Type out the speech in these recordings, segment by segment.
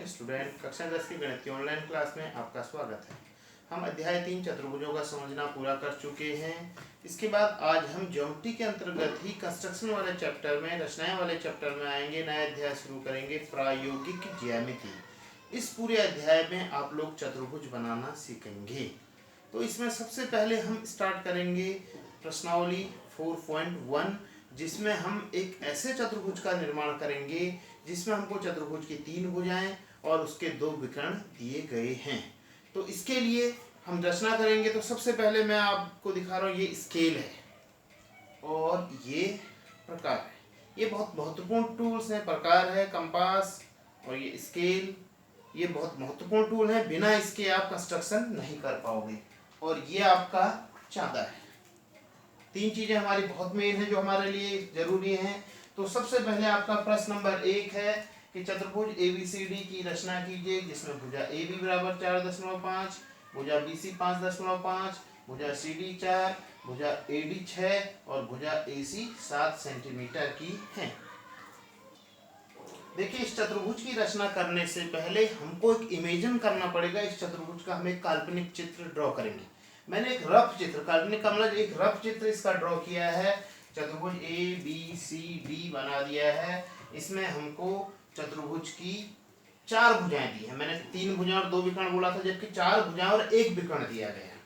Morning student. कक्षा 10 की गणित की ऑनलाइन क्लास में आपका स्वागत है। हम अध्याय 3 चतुर्भुजों का समझना पूरा कर चुके हैं। इसके बाद आज हम ज्योमेट्री के अंतर्गत ही कंस्ट्रक्शन वाले चैप्टर में, रचनाएं वाले चैप्टर में आएंगे। नया अध्याय शुरू करेंगे, प्रायोगिक ज्यामिति। इस पूरे अध्याय में आप लोग चतुर्भुज बनाना सीखेंगे। तो इसमें सबसे पहले हम स्टार्ट करेंगे प्रश्नावली 4.1, जिसमें हम एक ऐसे चतुर्भुज का निर्माण करेंगे जिसमें हमको चतुर्भुज की 3 भुजाएं और उसके 2 विकर्ण दिए गए हैं। तो इसके लिए हम रचना करेंगे। तो सबसे पहले मैं आपको दिखा रहा हूँ, ये स्केल है और ये प्रकार है। ये बहुत महत्वपूर्ण टूल्स हैं। प्रकार है कंपास और ये स्केल, ये बहुत महत्वपूर्ण टूल है। बिना इसके आप कंस्ट्रक्शन नहीं कर पाओगे। और ये आपका चांदा है। 3 चीजें हमारी बहुत मेन है जो हमारे लिए जरूरी हैं। तो सबसे पहले आपका प्रश्न नंबर 1 है कि चतुर्भुज ABCD की रचना कीजिए, जिसमें भुजा AB बराबर 4.5, भुजा BC 5.5, भुजा CD 4, भुजा AD 6 और भुजा AC 7 सेंटीमीटर की है। देखिए, इस चतुर्भुज की रचना करने से पहले हमको एक इमेजिन करना पड़ेगा। इस चतुर्भुज का हम एक काल्पनिक चित्र ड्रॉ करेंगे। मैंने एक रफ चित्र, काल्पनिक का मतलब एक रफ चित्र इसका ड्रॉ किया है। चतुर्भुज ABCD बना दिया है। इसमें हमको चतुर्भुज की 4 भुजाएं दी है। मैंने 3 भुजाएं और 2 विकर्ण बोला था, जबकि 4 भुजाएं और 1 विकर्ण दिया गया है।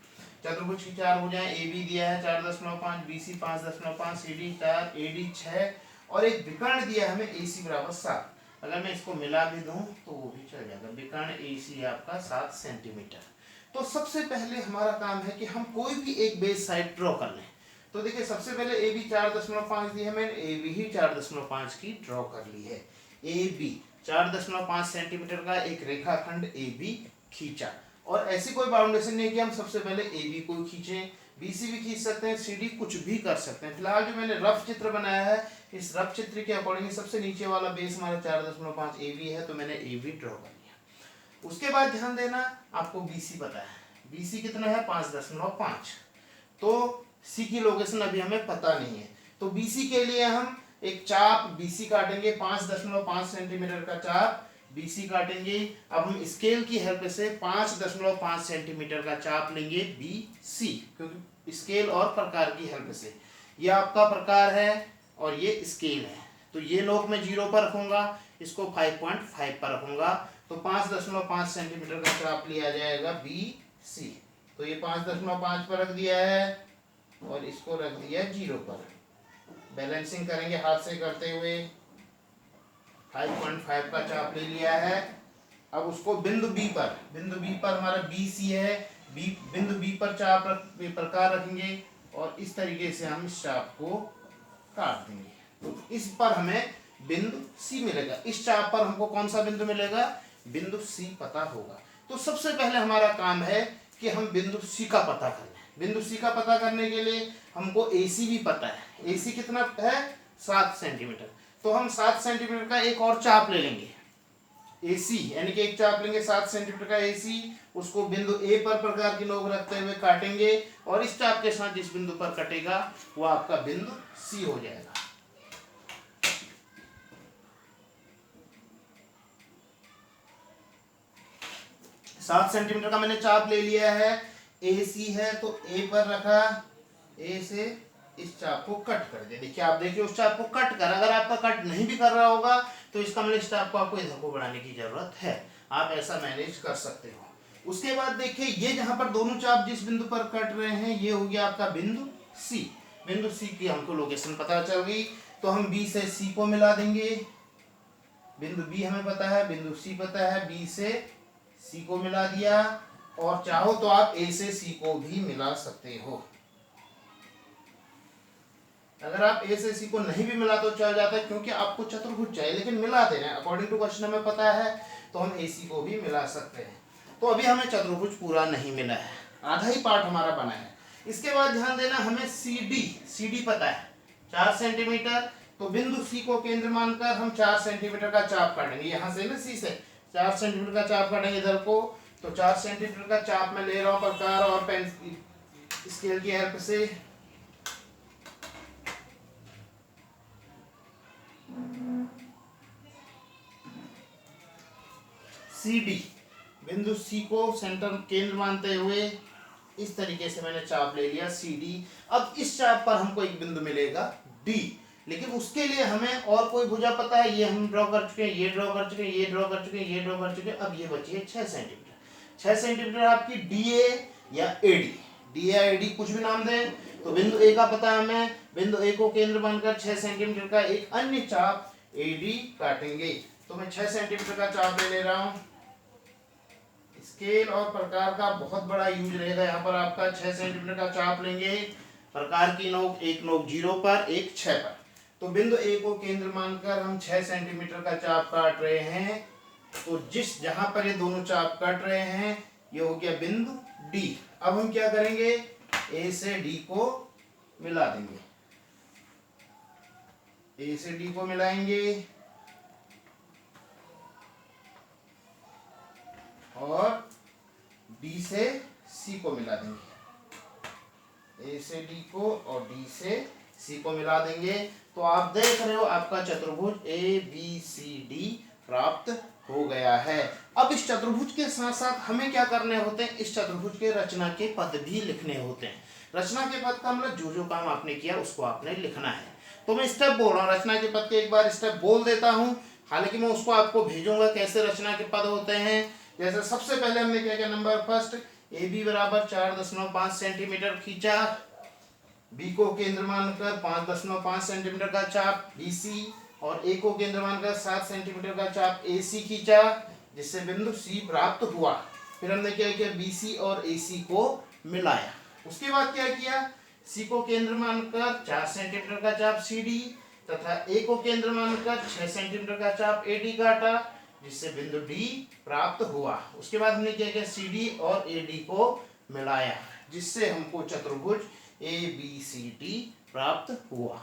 चतुर्भुज की 4 भुजाएं AB दिया है 4.5, BC 5.5, CD 4, AD 6 और एक विकर्ण दिया है हमें AC बराबर 7। अगर मैं इसको मिला भी दूं तो वो भी चल जाएगा। विकर्ण AC आपका 7 सेंटीमीटर। तो सबसे पहले हमारा काम है कि हम कोई भी एक बेस साइड ड्रॉ कर लें। तो देखिए, सबसे पहले AB 4.5 दी है, मैंने AB ही 4.5 की ड्रॉ कर ली है। AB 4.5 सेंटीमीटर का एक रेखाखंड AB खींचा। और ऐसी कोई बाउंडेशन नहीं कि हम सबसे पहले AB को खींचें, BC भी खींच सकते हैं, CD कुछ भी कर सकते हैं। फिलहाल जो मैंने रफ चित्र बनाया है, इस रफ चित्र के अकॉर्डिंग सबसे नीचे वाला बेस हमारा 4.5 AB है, तो मैंने AB ड्रॉ कर लिया। उसके बाद ध्यान देना, आपको BC पता है। BC कितना है? 5.5। तो C की लोकेशन अभी हमें पता नहीं है। तो BC के लिए हम एक चाप BC काटेंगे। 5.5 सेंटीमीटर का चाप BC काटेंगे। अब हम स्केल की हेल्प से 5.5 सेंटीमीटर का चाप लेंगे BC, क्योंकि स्केल और प्रकार की हेल्प से। ये आपका प्रकार है और ये स्केल है। तो ये लोग मैं 0 पर रखूंगा, इसको 5.5 पर रखूंगा। तो 5.5 सेंटीमीटर का चाप लिया जाएगा BC। तो ये 5.5 पर रख दिया है और इसको रख दिया 0 पर। बैलेंसिंग करेंगे हाथ से करते हुए। 5.5 का चाप ले लिया है। अब उसको बिंदु B पर हमारा BC है। बिंदु B पर चाप प्रकार रखेंगे और इस तरीके से हम इस चाप को काट देंगे। तो इस पर हमें बिंदु C मिलेगा। इस चाप पर हमको कौन सा बिंदु मिलेगा? बिंदु C पता होगा। तो सबसे पहले हमारा काम है कि हम बिंदु C का पता करें। बिंदु C का पता करने के लिए हमको AC भी पता है। AC कितना है? 7 सेंटीमीटर। तो हम 7 सेंटीमीटर का एक और चाप ले लेंगे AC, यानी कि एक चाप लेंगे 7 सेंटीमीटर का AC। उसको बिंदु A पर प्रकार की नोक रखते हुए काटेंगे और इस चाप के साथ जिस बिंदु पर कटेगा वो आपका बिंदु C हो जाएगा। सात सेंटीमीटर का मैंने चाप ले लिया है। AC है तो A पर रखा, A से इस चाप को कट कर दिया। देखिए, आप देखिए उस चाप को कट कर, अगर आपका कट नहीं भी कर रहा होगा तो इसका मतलब इस चाप को आपको इधर को बढ़ाने की जरूरत है। आप ऐसा मैनेज कर सकते हो। उसके बाद देखिए, ये जहां पर दोनों चाप जिस बिंदु पर कट रहे हैं, ये हो गया आपका बिंदु C। बिंदु C की हमको लोकेशन पता चल गई। तो हम B से C को मिला देंगे। बिंदु B हमें पता है, बिंदु C पता है, B से C को मिला दिया। और चाहो तो आप A से C को भी मिला सकते हो। अगर आप A से C को नहीं भी मिला तो चल जाता है, क्योंकि आपको चतुर्भुज चाहिए, लेकिन मिला देना है। अकॉर्डिंग टू क्वेश्चन हमें पता है तो हम AC को भी मिला सकते हैं। तो अभी हमें चतुर्भुज पूरा नहीं मिला है, आधा ही पार्ट हमारा बना है। इसके बाद ध्यान देना, हमें CD पता है 4 सेंटीमीटर। तो बिंदु C को केंद्र मानकर हम 4 सेंटीमीटर का चाप काटेंगे। यहाँ से ना C से 4 सेंटीमीटर का चाप काटेंगे इधर को। तो 4 सेंटीमीटर का चाप मैं ले रहा हूँ प्रकार और पेन स्केल की हेल्प से। सी डी, बिंदु सी को सेंटर केंद्र मानते हुए इस तरीके से मैंने चाप ले लिया सी डी। अब इस चाप पर हमको एक बिंदु मिलेगा डी, लेकिन उसके लिए हमें और कोई भुजा पता है, ये हम ड्रॉ कर चुके हैं, ये ड्रॉ कर चुके हैं, ये ड्रॉ कर चुके हैं, ये ड्रॉ कर चुके हैं। अब ये बची है 6 सेंटीमीटर। 6 सेंटीमीटर आपकी डी ए या एडी, डी या एडी कुछ भी नाम दें। तो बिंदु ए का पता है हमें, बिंदु ए को केंद्र मानकर 6 सेंटीमीटर का एक अन्य चाप एडी काटेंगे। तो मैं 6 सेंटीमीटर का चाप ले रहा हूं। स्केल और प्रकार का बहुत बड़ा यूज रहेगा यहाँ पर आपका। 6 सेंटीमीटर का चाप लेंगे, प्रकार की नोक, एक नोक 0 पर, एक 6 पर। तो बिंदु ए को केंद्र मानकर हम 6 सेंटीमीटर का चाप काट रहे हैं। तो जहां पर ये दोनों चाप काट रहे हैं ये हो गया बिंदु डी। अब हम क्या करेंगे, ए से डी को मिला देंगे, ए से डी को मिलाएंगे और डी से सी को मिला देंगे, ए से डी को और डी से सी को मिला देंगे। तो आप देख रहे हो आपका चतुर्भुज ए बी सी डी प्राप्त हो गया है। अब इस चतुर्भुज के साथ साथ हमें क्या करने होते हैं, इस चतुर्भुज के रचना के पद भी लिखने होते हैं। रचना के पद का मतलब जो काम आपने किया उसको आपने लिखना है। तो मैं स्टेप बोल रहा हूँ, रचना के पद के एक बार स्टेप बोल देता हूँ, हालांकि मैं उसको आपको भेजूंगा कैसे रचना के पद होते हैं। जैसे सबसे पहले हमने क्या किया, नंबर फर्स्ट ए बी बराबर 4.5 सेंटीमीटर खींचा, बी को केंद्र मानकर 5.5 सेंटीमीटर का चाप बी सी और ए को केंद्र मानकर 7 सेंटीमीटर का चाप ए सी खींचा, जिससे बिंदु सी प्राप्त हुआ। फिर हमने क्या किया, बी सी और ए सी को मिलाया। उसके बाद क्या किया, सी को केंद्र मानकर 4 सेंटीमीटर का चाप सी डी तथा ए को केंद्र मानकर 6 सेंटीमीटर का चाप ए डी काटा, जिससे बिंदु डी प्राप्त हुआ। उसके बाद हमने क्या किया, सी डी और ए डी को मिलाया, जिससे हमको चतुर्भुज ए बी सी डी प्राप्त हुआ।